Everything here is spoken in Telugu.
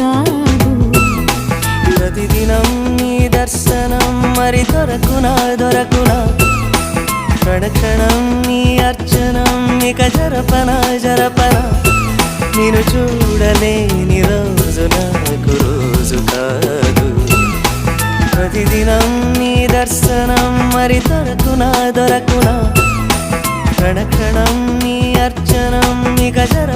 కాదు. ప్రతిదినం నీ దర్శనం మరి దొరకునా దొరకునా, క్షణక్షణం నీ అర్చనం ఇక జరపనా జరపనా, నేను చూడలేని రోజు నాకు రోజు కాదు. ప్రతిదినం నీ దర్శనం మరి దొరకునా దొరకునా, క్షణక్షణం నీ అర్చనం ఇక జర